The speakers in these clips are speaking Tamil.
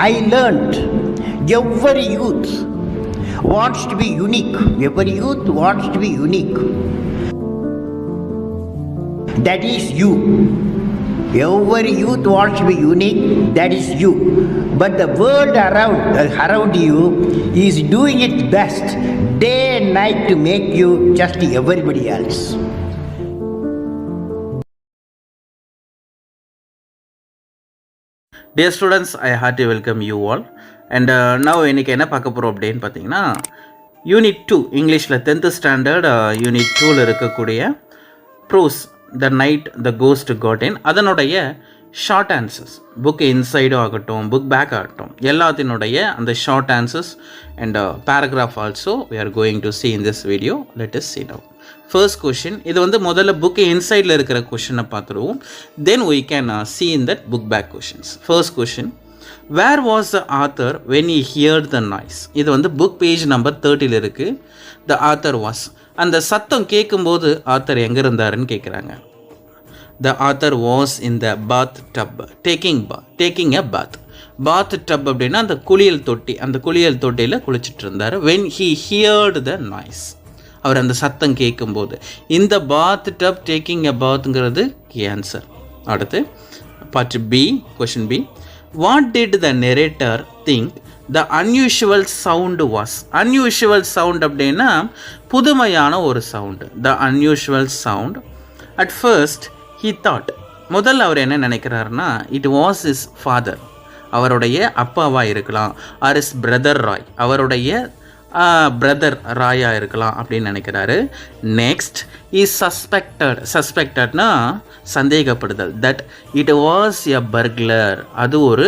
I learned every youth wants to be unique. Every youth wants to be unique. That is you. Every youth wants to be unique. That is you. But the world around you is doing its best day and night to make you just everybody else. Dear students, I heartily welcome you all. And now இன்னைக்கு என்ன பார்க்க போகிறோம் அப்படின்னு பார்த்தீங்கன்னா யூனிட் 2 இங்கிலீஷில் 10th ஸ்டாண்டர்ட் யூனிட் 2ல் இருக்கக்கூடிய prose the night the ghost got in அதனுடைய ஷார்ட் ஆன்சர்ஸ் புக் இன்சைடும் ஆகட்டும் புக் பேக் ஆகட்டும் எல்லாத்தினுடைய அந்த short answers and paragraph also we are going to see in this video. Let us see now. First question, இது வந்து முதல்ல புக் இன்சைடில் இருக்கிற கொஷனை பார்த்துருவோம். Then we can see in that book back questions. First question, where was the author when he heard the noise? இது வந்து புக் பேஜ் நம்பர் 30ல் இருக்குது. The author was, அந்த சத்தம் கேட்கும்போது ஆத்தர் எங்கே இருந்தாருன்னு கேட்குறாங்க. The author was in the bathtub taking a bath. Bathtub அப்படின்னா அந்த குளியல் தொட்டி, அந்த குளியல் தொட்டியில் குளிச்சுட்டு இருந்தார். When he heard the noise, அவர் அந்த சத்தம் கேட்கும்போது. இந்த பாத் டப் டேக்கிங் எ பாத்ங்கிறது ஆன்சர். அடுத்து part B, question B, what did the narrator think the unusual sound was? Unusual sound அப்படின்னா புதுமையான ஒரு sound. The unusual sound at first he thought, முதல்ல அவர் என்ன நினைக்கிறாருன்னா இட் வாஸ் இஸ் ஃபாதர், அவருடைய அப்பாவாக இருக்கலாம், ஆர் இஸ் பிரதர் ராய், அவருடைய பிரதர் ராயாக இருக்கலாம் அப்படின்னு நினைக்கிறாரு. நெக்ஸ்ட் இஸ் சஸ்பெக்டட்னா சந்தேகப்படுதல். That it was a burglar, அது ஒரு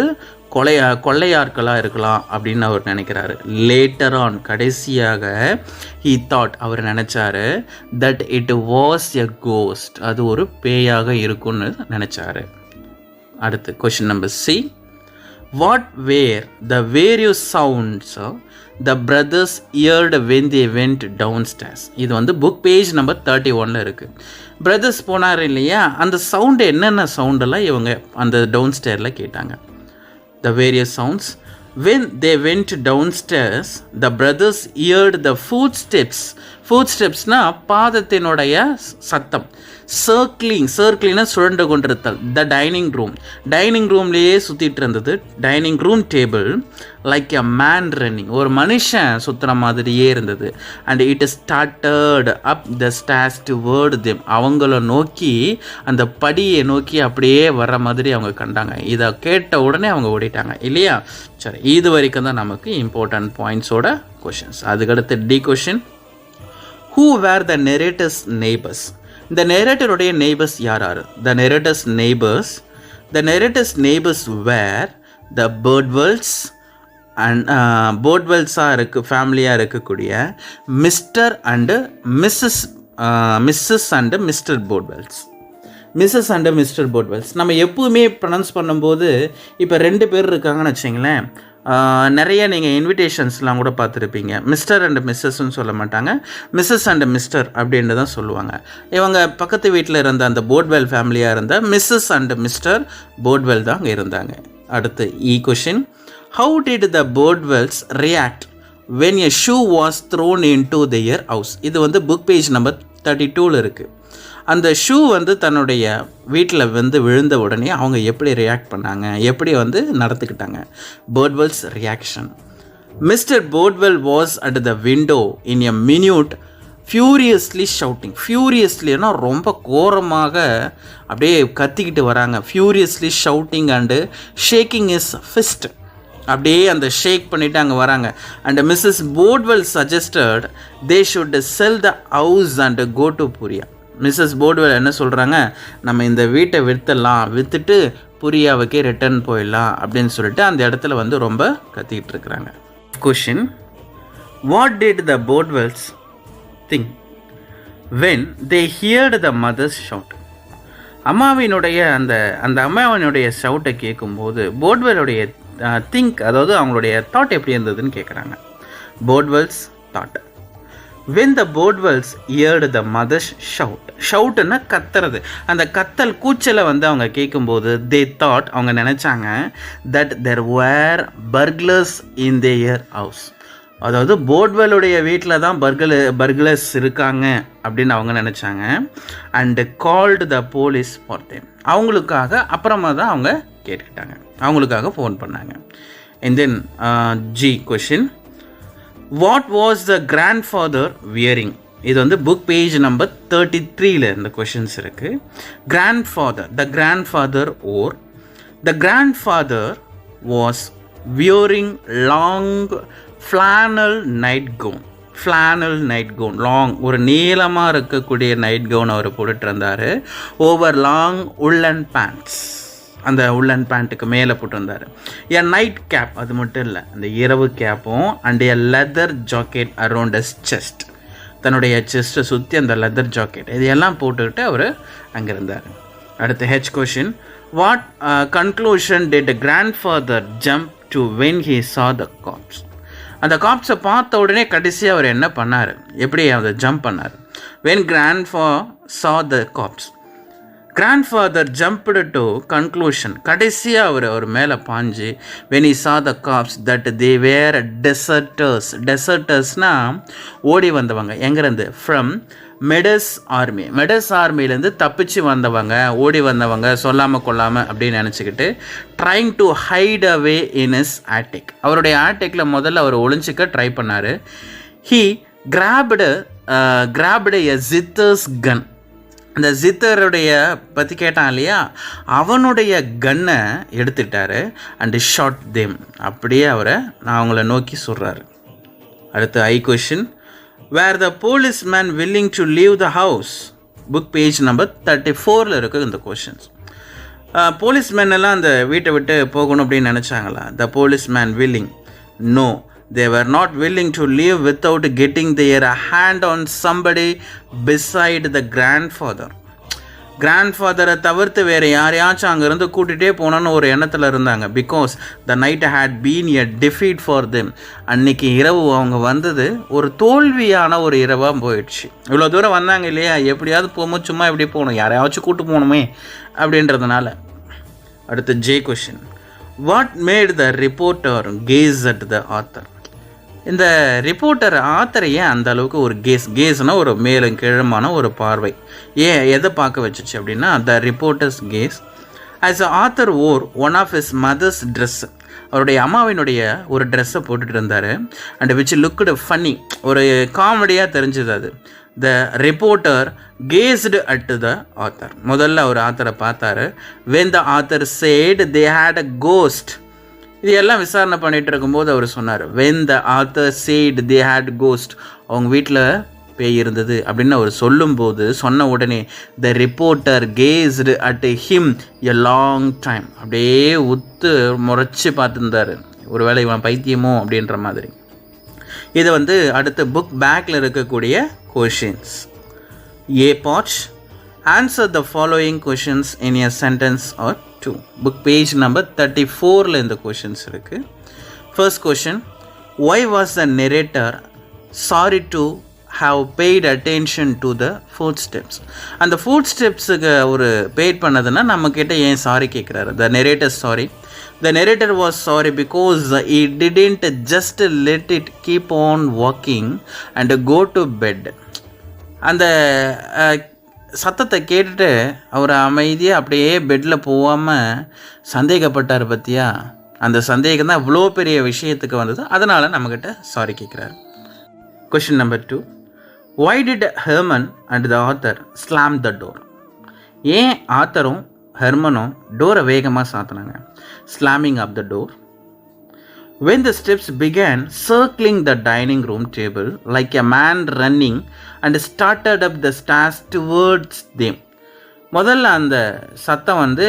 கொள்ளையாட்களாக இருக்கலாம் அப்படின்னு அவர் நினைக்கிறாரு. லேட்டர் ஆன், கடைசியாக ஹீ தாட், அவர் நினச்சாரு that it was a ghost, அது ஒரு பேயாக இருக்கும்னு நினச்சாரு. அடுத்து question number C, what were the various sounds the brothers heard when they went downstairs? இது வந்து புக் பேஜ் நம்பர் 31ல் இருக்குது. பிரதர்ஸ் போனார் இல்லையா, அந்த சவுண்டு என்னென்ன சவுண்டெல்லாம் இவங்க அந்த டவுன் ஸ்டேரில் கேட்டாங்க. The various sounds. When they went downstairs, the brothers heard the footsteps. Footstepsனா பாதத்தினுடைய சத்தம். சர்க்கிளிங்னா சுழண்டு கொண்டிருத்தல். த டைனிங் ரூம்லேயே சுற்றிட்டு இருந்தது. Dining room table like a man running, ஒரு மனுஷன் சுற்றுற மாதிரியே இருந்தது. And it started up the stairs toward them, அவங்கள நோக்கி அந்த படியை நோக்கி அப்படியே வர்ற மாதிரி அவங்க கண்டாங்க. இதை கேட்ட உடனே அவங்க ஓடிட்டாங்க இல்லையா. சரி, இது வரைக்கும் தான் நமக்கு இம்பார்ட்டன்ட் பாயிண்ட்ஸோட கொஷின்ஸ். அதுக்கடுத்து D question, who were the narrator's neighbours? இந்த நெரேட்டருடைய நெய்பர்ஸ் யார்? The narrator's neighbours were the Bordwells and பேர்ட்வெல்ஸாக ஃபேமிலியாக இருக்கக்கூடிய Mr and Mrs and Mr Bordwells. Mrs and Mr Bordwells நம்ம எப்பவுமே ப்ரொனவுன்ஸ் பண்ணும்போது இப்போ 2 பேர் இருக்காங்கன்னு வச்சிங்களேன், நிறைய நீங்கள் இன்விடேஷன்ஸ்லாம் கூட பார்த்துருப்பீங்க. மிஸ்டர் அண்ட் மிஸ்ஸஸ்ன்னு சொல்ல மாட்டாங்க, மிஸ்ஸஸ் அண்ட் மிஸ்டர் அப்படின்னு தான் சொல்லுவாங்க. இவங்க பக்கத்து வீட்டில் இருந்த அந்த போர்ட்வெல் ஃபேமிலியாக இருந்த மிஸ்ஸஸ் அண்ட் மிஸ்டர் போர்ட்வெல் தான் அங்கே இருந்தாங்க. அடுத்து E question, how did the Bordwells react when a shoe was thrown in to their house? இது வந்து புக் பேஜ் நம்பர் 32ல் இருக்குது. அந்த ஷூ வந்து தன்னுடைய வீட்டில் வந்து விழுந்த உடனே அவங்க எப்படி ரியாக்ட் பண்ணாங்க, எப்படி வந்து நடந்துக்கிட்டாங்க. Bordwells reaction, Mr Bordwell was at the window in a minute furiously shouting. ஃபியூரியஸ்லினா ரொம்ப கோரமாக அப்படியே கத்திக்கிட்டு வராங்க. Furiously shouting and shaking his fist, அப்படியே அந்த ஷேக் பண்ணிவிட்டு அங்கே வராங்க. And Mrs Bordwell suggested they should sell the house and go to Peoria. மிஸ்ஸஸ் போர்ட்வெல் என்ன சொல்கிறாங்க, நம்ம இந்த வீட்டை விற்றுட்டு புரியாவுக்கே ரிட்டர்ன் போயிடலாம் அப்படின்னு சொல்லிட்டு அந்த இடத்துல வந்து ரொம்ப கத்திக்கிட்டு இருக்கிறாங்க. Question, what did the Bordwells think when they heard the mother's shout? அம்மாவினுடைய அந்த அம்மாவினுடைய ஷவுட்டை கேட்கும்போது போர்ட்வெல்லுடைய திங்க், அதாவது அவங்களுடைய தாட் எப்படி இருந்ததுன்னு கேட்குறாங்க. Bordwells thought, when the Bordwells heard the mother's ஷவுட்டுன்னா கத்துறது, அந்த கத்தல் கூச்சலை வந்து அவங்க கேட்கும்போது they thought, அவங்க நினச்சாங்க that there were burglars in their house. அதாவது போர்ட்வெல்லுடைய வீட்டில் தான் பர்குலர்ஸ் இருக்காங்க அப்படின்னு அவங்க நினச்சாங்க. And called the police for them, அவங்களுக்காக அப்புறமா தான் அவங்க கேட்டுக்கிட்டாங்க, அவங்களுக்காக ஃபோன் பண்ணாங்க. And then G question, what was the grandfather wearing? இது வந்து புக் பேஜ் நம்பர் 33 இந்த கொஷின்ஸ் இருக்குது. The grandfather or the grandfather was wearing long flannel night gown, long, ஒரு நீளமாக இருக்கக்கூடிய நைட் கவுன் அவர் போட்டுட்டு இருந்தார். ஓவர் லாங் உள்ளன் பேண்ட்ஸ், அந்த உள்ளன் பேண்ட்டுக்கு மேலே போட்டிருந்தார். எ நைட் கேப், அது மட்டும் இல்லை, அந்த இரவு கேப்பும், and a leather jacket around his chest, தன்னுடைய செஸ்ட்டை சுற்றி அந்த லெதர் ஜாக்கெட் இதையெல்லாம் போட்டுக்கிட்டு அவர் அங்கே இருந்தார். அடுத்த H question, what conclusion did grandfather jump to when he saw the cops? அந்த காப்ஸை பார்த்த உடனே கடைசியாக அவர் என்ன பண்ணார், எப்படி அதை ஜம்ப் பண்ணார்? When grandfather saw the cops, grandfather jumped to conclusion, கடைசியாக அவர் மேலே பாஞ்சு when he saw the cops that they were desertersனால் ஓடி வந்தவங்க, எங்கேருந்து? ஃப்ரம் மெடஸ் ஆர்மிலேருந்து தப்பிச்சு வந்தவங்க, ஓடி வந்தவங்க, சொல்லாமல் கொள்ளாமல் அப்படின்னு நினச்சிக்கிட்டு trying to hide away in his attic, அவருடைய ஆட்டிக்கில் முதல்ல அவர் ஒளிஞ்சிக்க ட்ரை பண்ணார். He grabbed a zither's gun, அந்த ஜித்தருடைய பற்றி கேட்டான் இல்லையா, அவனுடைய கன்னை எடுத்துட்டார். அண்டு ஷாட் தேம், அப்படியே அவங்கள நோக்கி சொல்கிறாரு. அடுத்து I question, were the policeman willing to leave the house? Book page number 34 இருக்குது இந்த கொஷின்ஸ். போலீஸ்மேன் எல்லாம் அந்த வீட்டை விட்டு போகணும் அப்படின்னு நினச்சாங்களா? The policeman willing? No, they were not willing to leave without getting their hand on somebody beside the grandfather. கிராண்ட்ஃபாதரை தவிர்த்து வேறு யாரையாச்சும் அங்கேருந்து கூட்டிகிட்டே போனோன்னு ஒரு எண்ணத்தில் இருந்தாங்க. Because the night had been a defeat for them, அன்னைக்கு இரவு அவங்க வந்தது ஒரு தோல்வியான ஒரு இரவாக போயிடுச்சு. இவ்வளோ தூரம் வந்தாங்க இல்லையா, எப்படியாவது போகும்போது சும்மா எப்படி போகணும், யாரையாச்சும் கூட்டு போகணுமே அப்படின்றதுனால. அடுத்து J question, what made the reporter gaze at the author? இந்த ரிப்போர்ட்டர் ஆத்தரை ஏன் அந்த அளவுக்கு ஒரு கேஸ்னால் ஒரு மேலும் கிழமான ஒரு பார்வை, ஏன் எதை பார்க்க வச்சுச்சு அப்படின்னா, the reporters gaze as a author or one of his mother's dress, அவருடைய அம்மாவினுடைய ஒரு ட்ரெஸ்ஸை போட்டுட்டு இருந்தார். அண்ட் விச் லுக்டு ஃபன்னி, ஒரு காமெடியாக தெரிஞ்சது அது. The reporter gazed at the author, முதல்ல அவர் ஆத்தரை பார்த்தாரு. When the author said they had a ghost, இது எல்லாம் விசாரணை பண்ணிகிட்டு இருக்கும்போது அவர் சொன்னார், when the author said they had ghost, அவங்க வீட்டில் பேய் இருந்தது அப்படின்னு அவர் சொல்லும்போது, சொன்ன உடனே the reporter gazed at him a long time, அப்படியே உத்து முறைச்சி பார்த்துருந்தார், ஒரு வேளை இவன் பைத்தியமோ அப்படின்ற மாதிரி. இது வந்து அடுத்த புக் பேக்கில் இருக்கக்கூடிய questions. A part, answer the following questions in a sentence or two. Book page number 34 இந்த கொஷின்ஸ் இருக்குது. First question, why was the narrator sorry to have paid attention to the footsteps? அந்த footstepsக்கு ஒரு பெய்ட் பண்ணதுன்னா நம்மக்கிட்ட ஏன் சாரி கேட்குறாரு? the narrator sorry. The narrator was sorry because he didn't just let it keep on walking and go to bed. அந்த சத்தத்தை கேட்டுட்டு அவர் அமைதியாக அப்படியே பெட்டில் போகாமல் சந்தேகப்பட்டார் பற்றியா, அந்த சந்தேகம் தான் இவ்வளோ பெரிய விஷயத்துக்கு வந்தது, அதனால் நம்மக்கிட்ட சாரி கேட்குறாரு. Question number 2, why did Herman and the author slam the door? ஏன் ஆத்தரும் ஹெர்மனும் டோரை வேகமாக சாத்தினாங்க? slamming up the door. When the steps began circling the dining room table like a man running and started up the stairs towards them. முதல்ல அந்த சத்தம் வந்து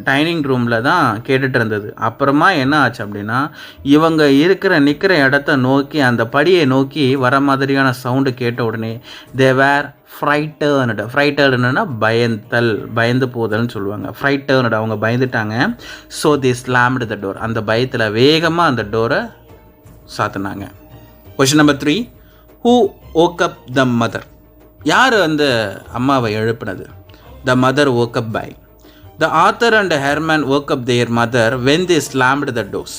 டைனிங் ரூமில் தான் கேட்டுட்டு இருந்தது. அப்புறமா என்ன ஆச்சு அப்படின்னா, இவங்க நிற்கிற இடத்த நோக்கி, அந்த படியை நோக்கி வர மாதிரியான சவுண்டு கேட்ட உடனே they were ஃப்ரைட்டர்டுன்னா பயந்து போதல்னு சொல்லுவாங்க. ஃப்ரைட்டர்டு, அவங்க பயந்துட்டாங்க. So they slammed the door, அந்த பயத்தில் வேகமாக அந்த டோரை சாத்தினாங்க. Question number 3, who woke up the mother. யார் அந்த அம்மாவை எழுப்பினது? The mother woke up by. The author and Herman woke up their mother when they slammed the doors.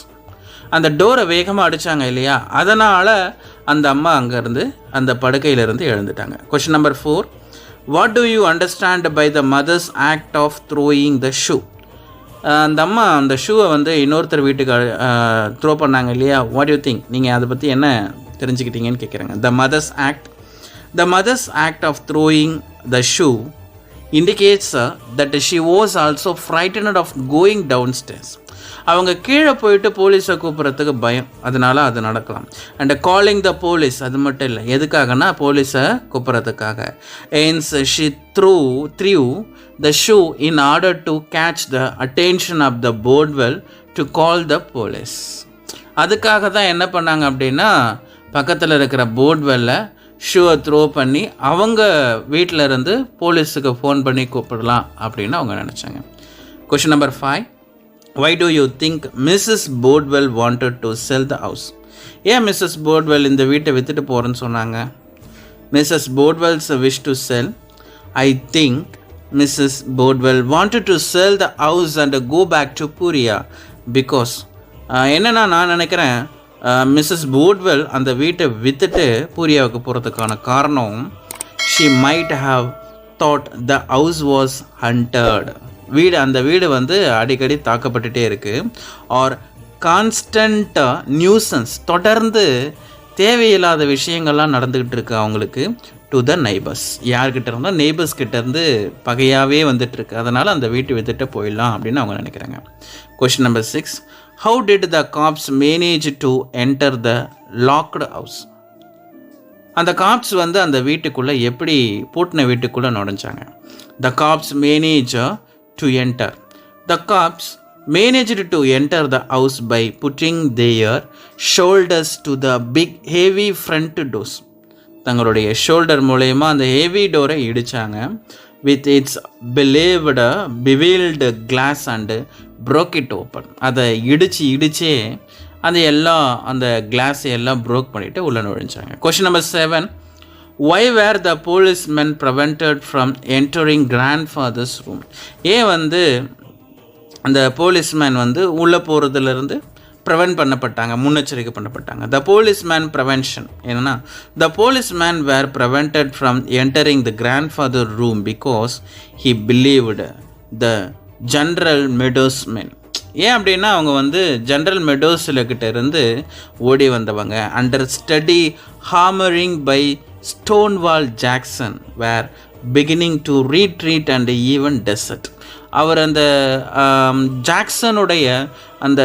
அந்த டோரை வேகமாக அடித்தாங்க இல்லையா, அதனால் அந்த அம்மா அங்கேருந்து அந்த படுக்கையிலிருந்து எழுந்துட்டாங்க. Question number 4. What do you understand by the mother's act of throwing the shoe? அந்த அம்மா அந்த ஷூவை வந்து இன்னொருத்தர் வீட்டுக்கு த்ரோ பண்ணாங்க இல்லையா, வாட் யூ திங்க்? நீங்கள் அதை பற்றி என்ன தெரிஞ்சுக்கிட்டீங்கன்னு கேட்குறாங்க. The mother's act of throwing the shoe indicates that she was also frightened of going downstairs. அவங்க கீழே போயிட்டு போலீஸை கூப்பிட்றதுக்கு பயம், அதனால அது நடக்கலாம். அண்ட் காலிங் த போலீஸ், அது மட்டும் இல்லை, எதுக்காகனா போலீஸை கூப்பிட்றதுக்காக. hence she threw the shoe in order to catch the attention of the boardwell to call the police. அதுக்காக தான் என்ன பண்ணாங்க அப்படின்னா, பக்கத்தில் இருக்கிற போர்ட்வெல்ல ஷூவை த்ரோ பண்ணி அவங்க வீட்டில் இருந்து போலீஸுக்கு ஃபோன் பண்ணி கூப்பிடலாம் அப்படின்னு அவங்க நினச்சாங்க. Question number 5. Why do you think Mrs. Boardwell wanted to sell the house? ஏன் மிஸ்ஸஸ் போர்ட்வெல் இந்த வீட்டை விற்றுட்டு போகிறேன்னு சொன்னாங்க? Mrs. Boardwell's wish to sell. I think Mrs. Boardwell wanted to sell the house and go back to Puria because என்னென்னா நான் நினைக்கிறேன், மிஸ்ஸஸ் போர்ட்வெல் அந்த வீட்டை விற்றுட்டு பூரியாவுக்கு போகிறதுக்கான காரணம், she might have thought the house was haunted. அந்த வீடு வந்து அடிக்கடி தாக்கப்பட்டுட்டே இருக்குது. ஆர் கான்ஸ்டன்ட் நியூசன்ஸ், தொடர்ந்து தேவையில்லாத விஷயங்கள்லாம் நடந்துக்கிட்டு இருக்கு அவங்களுக்கு. டு த நெய்பர்ஸ், யார்கிட்ட இருந்தால் நெய்பர்ஸ் கிட்டேருந்து பகையாகவே வந்துட்டுருக்கு, அதனால் அந்த வீட்டை விற்றுட்டு போயிடலாம் அப்படின்னு அவங்க நினைக்கிறாங்க. Question number 6. How did the cops manage to enter the locked house? அந்த காப்ஸ் வந்து அந்த வீட்டுக்குள்ளே எப்படி பூட்டின வீட்டுக்குள்ளே நுழைஞ்சாங்க? The cops managed to enter. The cops managed to enter the house by putting their shoulders to the big heavy front doors. தங்களுடைய ஷோல்டர் மூலயமா அந்த ஹெவி டோரை இடித்தாங்க. With its beveled glass and broke it open. அதை இடிச்சே அந்த கிளாஸ் எல்லாம் ப்ரோக் பண்ணிவிட்டு உள்ளே நுழைஞ்சாங்க. Question number 7. Why were the policemen prevented from entering grandfather's room? ஏன் வந்து அந்த போலீஸ்மேன் வந்து உள்ளே போகிறதுலேருந்து ப்ரிவென்ட் பண்ணப்பட்டாங்க, முன்னெச்சரிக்கை பண்ணப்பட்டாங்க? The policeman prevention என்னன்னா, the policemen were prevented from entering the grandfather room because he believed the general meadows men. ஏன் அப்படின்னா, அவங்க வந்து ஜென்ரல் மெடோஸில் கிட்ட இருந்து ஓடி வந்தவங்க. Under steady hammering by Stonewall Jackson were beginning to retreat and even desert. அவர் அந்த ஜாக்சனுடைய அந்த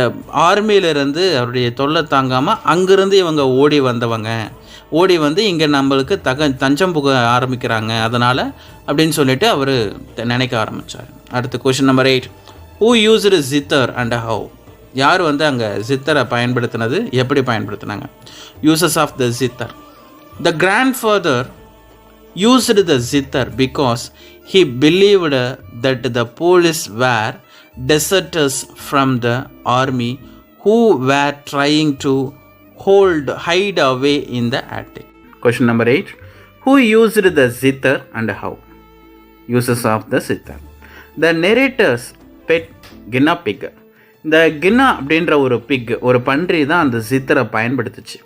ஆர்மியிலிருந்து அவருடைய தொல்லை தாங்காமல் அங்கிருந்து இவங்க ஓடி வந்து இங்கே நம்மளுக்கு தஞ்சம் புக ஆரம்பிக்கிறாங்க, அதனால் அப்படின்னு சொல்லிட்டு அவர் நினைக்க ஆரம்பித்தார். அடுத்த question number 8. Who used zither and how? யார் வந்து அங்கே ஜித்தரை பயன்படுத்தினது, எப்படி பயன்படுத்தினாங்க? Uses of the zither. The grandfather used the zither because he believed that the police were deserters from the army who were trying to hide away in the attic. Question number 8. Who used the zither and how? Uses of the zither. The narrator's pet guinea pig. இந்த கின்னா அப்படின்ற ஒரு பன்றி தான் அந்த சித்தரை பயன்படுத்துச்சு.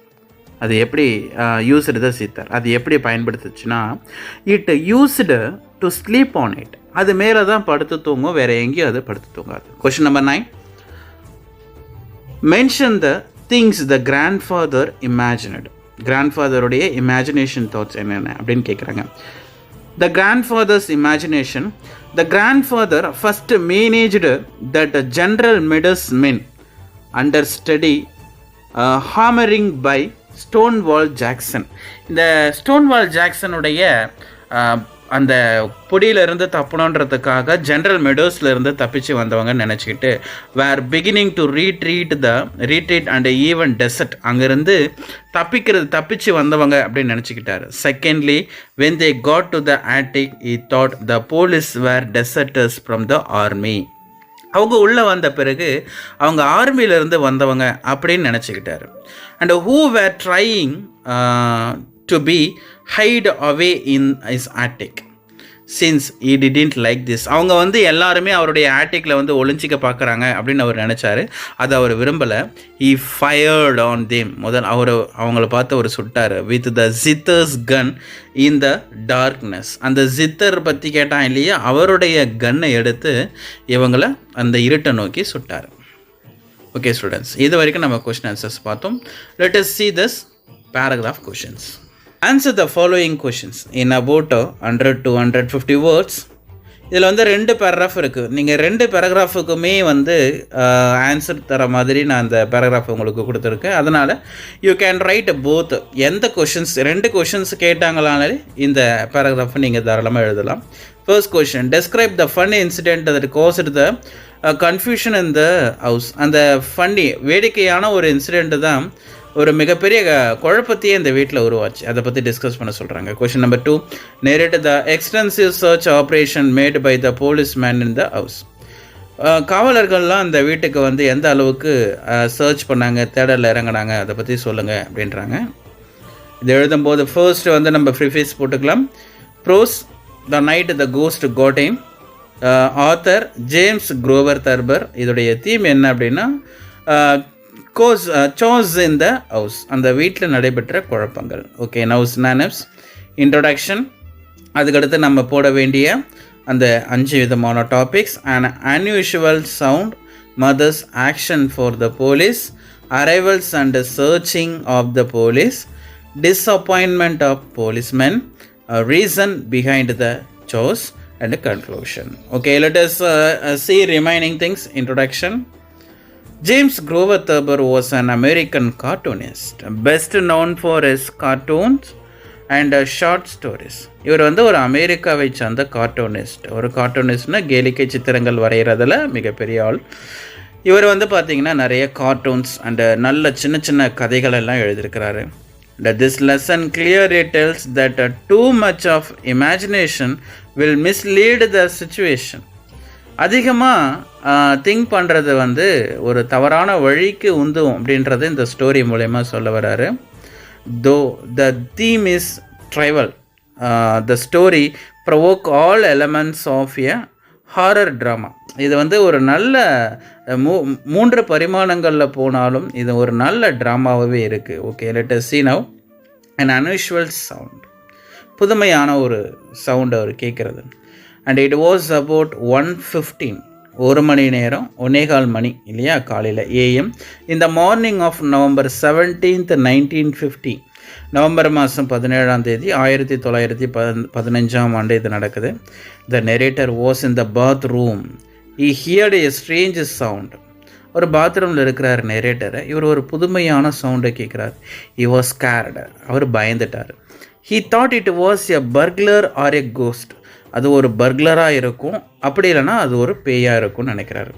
அது எப்படி யூஸ்டு த சித்தர், அது எப்படி பயன்படுத்துச்சுன்னா, it used to sleep on it. அது மேலே தான் படுத்து தூங்கும், வேறு எங்கேயும் அது படுத்து தூங்காது. Question number 9. Mention the things the grandfather imagined. கிராண்ட்ஃபாதருடைய இமேஜினேஷன் தாட்ஸ் என்னென்ன அப்படின்னு கேட்குறாங்க. The grandfather's imagination. The grandfather first managed that general medicine under study hammering by Stonewall Jackson. இந்த ஸ்டோன்வால் ஜாக்சனுடைய அந்த பொடியிலிருந்து தப்பணுன்றதுக்காக ஜென்ரல் மெடோஸ்லேருந்து தப்பிச்சு வந்தவங்கன்னு நினச்சிக்கிட்டு were beginning to retreat and even desert, அங்கேருந்து தப்பிச்சு வந்தவங்க அப்படின்னு நினச்சிக்கிட்டாரு. Secondly, when they got to the attic he thought the police were deserters from the army. அவங்க உள்ளே வந்த பிறகு அவங்க ஆர்மியிலேருந்து வந்தவங்க அப்படின்னு நினச்சிக்கிட்டாரு. And who were trying to be hide away in his attic since he didn't like this. அவங்க வந்து எல்லாருமே அவருடைய ஆட்டிக்கில் வந்து ஒளிஞ்சிக்க பார்க்குறாங்க அப்படின்னு அவர் நினச்சாரு. அதை அவர் விரும்பலை. he fired on them. அவங்கள பார்த்து அவர் சுட்டார் with the zither's gun in the darkness. அந்த ஜித்தர் பற்றி கேட்டான் இல்லையா, அவருடைய கன்னை எடுத்து இவங்களை அந்த இருட்டை நோக்கி சுட்டார். ஓகே ஸ்டூடெண்ட்ஸ், இது வரைக்கும் நம்ம கொஸ்டின் ஆன்சர்ஸ் பார்த்தோம். let us see this paragraph questions. Answer the following questions in about 100 to 150 words. இதில் வந்து 2 பேராகிராஃப் இருக்குது. நீங்கள் 2 பேராகிராஃபுக்குமே வந்து ஆன்சர் தர மாதிரி நான் அந்த பேராகிராஃப் உங்களுக்கு கொடுத்துருக்கேன். அதனால் யூ கேன் ரைட் போத். எந்த கொஷின்ஸ் 2 கொஷின்ஸ் கேட்டாங்களாலே இந்த பேராகிராஃபை நீங்கள் தாராளமாக எழுதலாம். First question, describe the fun incident that cost the confusion in the house. அந்த ஃபன்னி வேடிக்கையான ஒரு இன்சிடென்ட்டு தான் ஒரு மிகப்பெரிய குழப்பத்தையே இந்த வீட்டில் உருவாச்சு. அதை பற்றி டிஸ்கஸ் பண்ண சொல்கிறாங்க. Question number 2, narrate the extensive search operation made by the policeman in the house. காவலர்கள்லாம் அந்த வீட்டுக்கு வந்து எந்த அளவுக்கு சர்ச் பண்ணாங்க, தேடலில் இறங்கினாங்க, அதை பற்றி சொல்லுங்கள் அப்படின்றாங்க. இது எழுதும்போது ஃபர்ஸ்ட் வந்து நம்ம ப்ரிஃபேஸ் போட்டுக்கலாம். Prose, the night the ghost got him. Author James Grover Thurber. இதோடைய தீம் என்ன அப்படின்னா சோஸ் இன் த ஹவுஸ், அந்த வீட்டில் நடைபெற்ற குழப்பங்கள். Okay, now synonyms. இன்ட்ரோடக்ஷன், அதுக்கடுத்து நம்ம போட வேண்டிய அந்த 5 விதமான topics. And unusual sound, mother's action for the police, arrivals and searching of the police, disappointment of policemen, reason behind the chaos and conclusion. Okay, let us see remaining things. Introduction. James Grover Thurber was an American cartoonist, best known for his cartoons and short stories. இவர் வந்து ஒரு அமெரிக்காவை சார்ந்த கார்ட்டூனிஸ்ட். ஒரு கார்ட்டூனிஸ்ட்னா கேலிக்கை சித்திரங்கள் வரைகிறதுல மிகப்பெரிய ஆள். இவர் வந்து பார்த்திங்கன்னா நிறைய கார்ட்டூன்ஸ் அண்ட் நல்ல சின்ன சின்ன கதைகள் எல்லாம் எழுதியிருக்கிறாரு. This lesson clearly tells that too much of imagination will mislead the situation. அதிகமாக திங்க் பண்ணுறது வந்து ஒரு தவறான வழிக்கு உந்தும் அப்படின்றது இந்த ஸ்டோரி மூலயமா சொல்ல வராரு. Though the theme is trivial, the story provoke all elements of a horror drama. இது வந்து ஒரு நல்ல 3 பரிமாணங்களில் போனாலும் இது ஒரு நல்ல ட்ராமாவே இருக்குது. Okay, let us see now an unusual sound. புதுமையான ஒரு சவுண்ட் அவர் கேட்குறது. அண்ட் இட் வாஸ் அபவுட் 1:15, 1 மணி நேரம், 1:15 மணி இல்லையா, காலையில் ஏஎம். இந்த morning of November 17th, 1950, November மாதம் 17ஆம் தேதி 1915ஆம் ஆண்டு இது நடக்குது. The narrator was in the bathroom. He heard a strange sound. ஒரு பாத்ரூமில் இருக்கிறார் நெரேட்டரை. இவர் ஒரு புதுமையான சவுண்டை கேட்குறார். He was scared. அவர் பயந்துட்டார். He thought it was a burglar or a ghost. அது ஒரு பர்க்லராக இருக்கும், அப்படி இல்லைனா அது ஒரு பேயாக இருக்கும்னு நினைக்கிறாரு.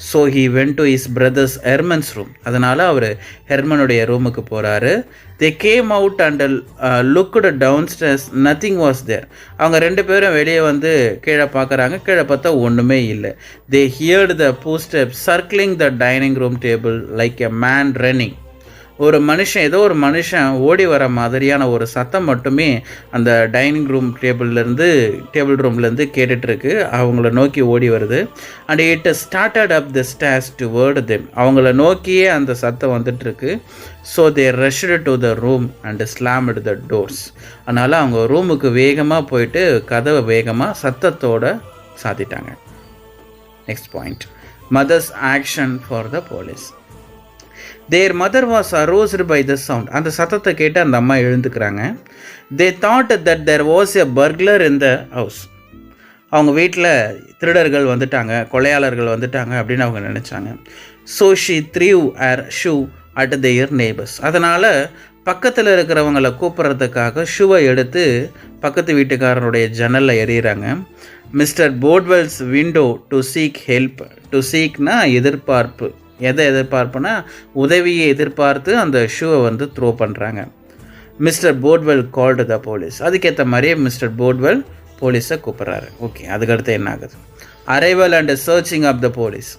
So he went to his brother's Herman's room. அதனால் அவர் ஹெர்மனுடைய ரூமுக்கு போகிறாரு. They came out and looked down stairs, nothing was there. அவங்க 2 பேரும் வெளியே வந்து கீழே பார்க்குறாங்க. கீழே பார்த்தா ஒன்றுமே இல்லை. They heard the footsteps circling the dining room table like a man running. ஒரு மனுஷன், ஏதோ ஒரு மனுஷன் ஓடி வர மாதிரியான ஒரு சத்தம் மட்டுமே அந்த டைனிங் டேபிள் ரூம்லேருந்து கேட்டுட்ருக்கு. அவங்கள நோக்கி ஓடி வருது. And it started up the stairs toward them. அவங்கள நோக்கியே அந்த சத்தம் வந்துட்டுருக்கு. So they rushed to the room and slammed the doors. அதனால் அவங்க ரூமுக்கு வேகமாக போயிட்டு கதவை வேகமாக சத்தத்தோடு சாத்திட்டாங்க. Next point, mother's action for the police. Their mother was aroused by the sound. அந்த சத்தத்தை கேட்டு அந்த அம்மா எழுந்துக்கிறாங்க. They thought that there was a burglar in the house. அவங்க வீட்டில் திருடர்கள் வந்துட்டாங்க, கொலையாளர்கள் வந்துட்டாங்க அப்படின்னு அவங்க நினச்சாங்க. So she threw her shoe at their neighbours. அதனால் பக்கத்தில் இருக்கிறவங்களை கூப்பிட்றதுக்காக ஷூவை எடுத்து பக்கத்து வீட்டுக்காரனுடைய ஜன்னலில் எறிகிறாங்க. Mr Bodwell's window to seek help. To சீக்னா எதிர்பார்ப்பு. எதை எதிர்பார்ப்புனா உதவியை எதிர்பார்த்து அந்த ஷூவை வந்து த்ரோ பண்ணுறாங்க. Mister போர்ட்வெல் called the police. அதுக்கேற்ற மாதிரியே மிஸ்டர் போர்ட்வெல் போலீஸை கூப்பிட்றாரு. ஓகே, அதுக்கடுத்து என்ன ஆகுது? Arrival and searching of the police.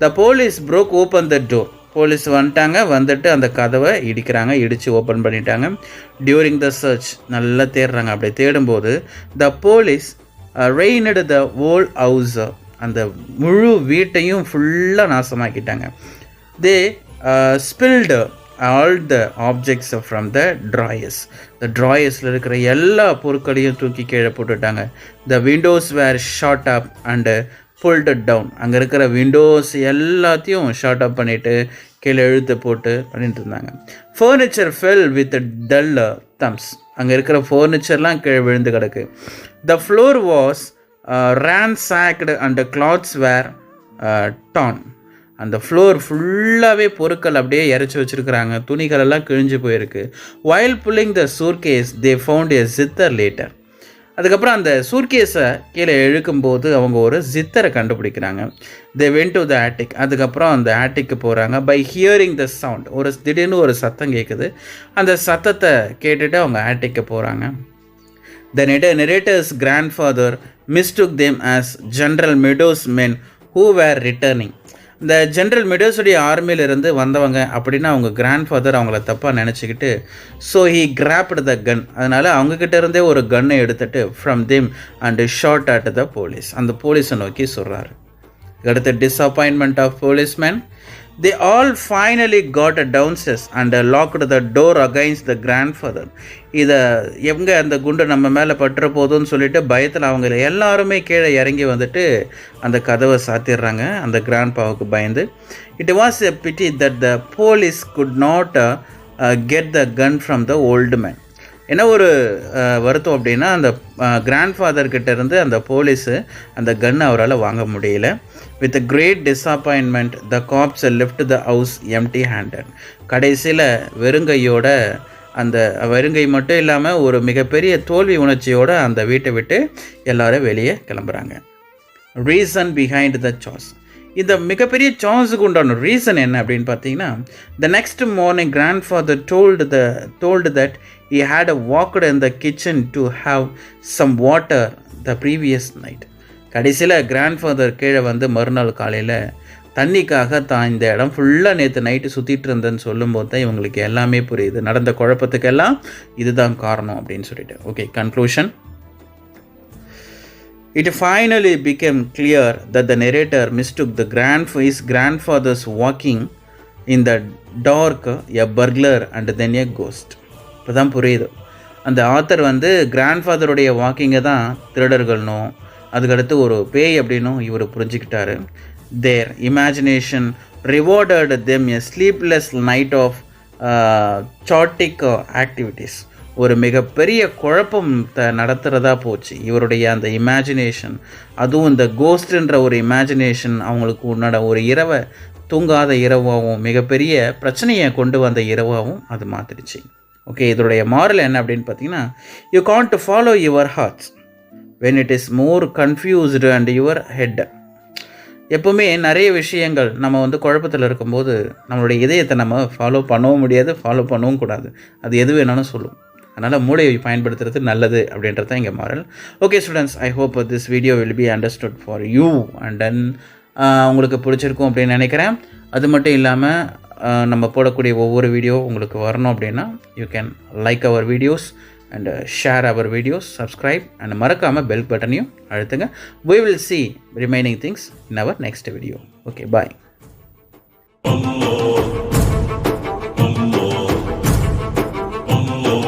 The police broke open the door. Police வந்துட்டாங்க, வந்துட்டு அந்த கதவை இடிக்கிறாங்க, இடித்து ஓப்பன் பண்ணிட்டாங்க. டியூரிங் த சர்ச் நல்லா தேடுறாங்க. அப்படி தேடும்போது the police ruined the whole house, அந்த முழு வீட்டையும் ஃபுல்லாக நாசமாக்கிட்டாங்க. They spilled all the objects from the drawers, the ட்ராயர்ஸில் இருக்கிற எல்லா பொருட்களையும் தூக்கி கீழே போட்டுட்டாங்க. The windows were shot up and pulled down, அங்கே இருக்கிற விண்டோஸ் எல்லாத்தையும் ஷார்ட் அப் பண்ணிவிட்டு கீழே இழுத்து போட்டு பண்ணிட்டு இருந்தாங்க. Furniture fell with dull thumps, அங்கே இருக்கிற ஃபர்னிச்சர்லாம் கீழே விழுந்து கிடக்கு. The floor was ransacked and cloths were torn, அந்த ஃப்ளோர் ஃபுல்லாகவே பொருட்கள் அப்படியே இறச்சி வச்சுருக்கிறாங்க, துணிகள் எல்லாம் கிழிஞ்சு போயிருக்கு. while pulling the suitcase they found a zither later, அதுக்கப்புறம் அந்த சூட்கேஸை கீழே இழுக்கும்போது அவங்க ஒரு ஜித்தரை கண்டுபிடிக்கிறாங்க. they went to the attic, அதுக்கப்புறம் அந்த ஆட்டிக்கு போகிறாங்க. by hearing the sound, ஒரு திடீர்னு ஒரு சத்தம் கேட்குது, அந்த சத்தத்தை கேட்டுட்டு அவங்க ஆட்டிக்கு போகிறாங்க. The narrator's grandfather mistook them as General Meadows men who were returning. இந்த ஜென்ரல் மெடோஸுடைய ஆர்மியிலிருந்து வந்தவங்க அப்படின்னு அவங்க கிராண்ட்ஃபாதர் அவங்கள தப்பாக நினச்சிக்கிட்டு so he grabbed the gun, அதனால் அவங்கக்கிட்ட இருந்தே ஒரு கன்னை எடுத்துகிட்டு from them and shot at the police, அந்த போலீஸை நோக்கி சொல்கிறாரு. அடுத்த disappointment of policeman. They all finally got downstairs and locked the door against the grandfather. இதை எங்கே அந்த குண்டு நம்ம மேலே பட்டுற போதும்னு சொல்லிட்டு பயத்தில் அவங்க எல்லாருமே கீழே இறங்கி வந்துட்டு அந்த கதவை சாத்திடுறாங்க, அந்த கிராண்ட்பாவுக்கு பயந்து. It was a pity that the police could not get the gun from the old man. என்ன ஒரு வருத்தம் அப்படின்னா, அந்த கிராண்ட்ஃபாதர்கிட்ட இருந்து அந்த போலீஸு அந்த கன் அவரால் வாங்க முடியல. With great disappointment the cops left the house empty handed. கடைசியில் வெறுங்கையோட, அந்த வெறுங்கை மட்டும் இல்லாமல் ஒரு மிகப்பெரிய தோல்வி உணர்ச்சியோடு அந்த வீட்டை விட்டு எல்லாரும் வெளியே கிளம்புறாங்க. ரீசன் பிஹைண்ட் த சாஸ், இந்த மிகப்பெரிய சான்ஸுக்கு உண்டான ரீசன் என்ன அப்படின்னு பார்த்தீங்கன்னா, the next morning grandfather told that he had walked in the kitchen to have some water the previous night. கடைசியில் கிராண்ட்ஃபாதர் கீழே வந்து மறுநாள் காலையில் தண்ணிக்காக தான் இந்த இடம் ஃபுல்லாக நேற்று நைட்டு சுற்றிட்டு இருந்தேன்னு சொல்லும்போது தான் இவங்களுக்கு எல்லாமே புரியுது, நடந்த குழப்பத்துக்கெல்லாம் இதுதான் காரணம் அப்படின்னு சொல்லிட்டு. Okay, conclusion. It finally became clear that the narrator mistook his grandfather's walking in the dark, a burglar and then a ghost. இப்போ தான் புரியுது, அந்த ஆத்தர் வந்து கிராண்ட்ஃபாதருடைய வாக்கிங்கை தான் திருடர்கள்னும் அதுக்கடுத்து ஒரு பேய் அப்படின்னும் இவர் புரிஞ்சுக்கிட்டாரு. Their imagination rewarded them a sleepless night of chaotic activities. ஒரு மிகப்பெரிய குழப்பம் நடத்துகிறதா போச்சு இவருடைய அந்த இமேஜினேஷன். அதுவும் இந்த கோஸ்ட்ன்ற ஒரு இமேஜினேஷன் அவங்களுக்கு உன்னோட ஒரு இரவை தூங்காத இரவாகவும் மிகப்பெரிய பிரச்சனையை கொண்டு வந்த இரவாகவும் அது மாற்றிடுச்சு. ஓகே, இதோடைய மாரல் என்ன அப்படின்னு பார்த்தீங்கன்னா, you can't follow your hearts when it is more confused and your head. எப்போவுமே நிறைய விஷயங்கள் நம்ம வந்து குழப்பத்தில் இருக்கும்போது நம்மளுடைய இதயத்தை நம்ம ஃபாலோ பண்ணவும் முடியாது, ஃபாலோ பண்ணவும் கூடாது, அது எது வேணாலும் சொல்லும். அதனால் மூளையை பயன்படுத்துறது நல்லது அப்படின்றது தான் இங்கே moral. Okay students, I hope this video will be understood for you and then உங்களுக்கு பிடிச்சிருக்கும் அப்படின்னு நினைக்கிறேன். அது மட்டும் இல்லாமல் நம்ம போடக்கூடிய ஒவ்வொரு வீடியோ உங்களுக்கு வரணும் அப்படின்னா you can like our videos and share our videos, subscribe and மறக்காம bell button அழுத்துங்க. We will see remaining things in our next video. Okay, bye.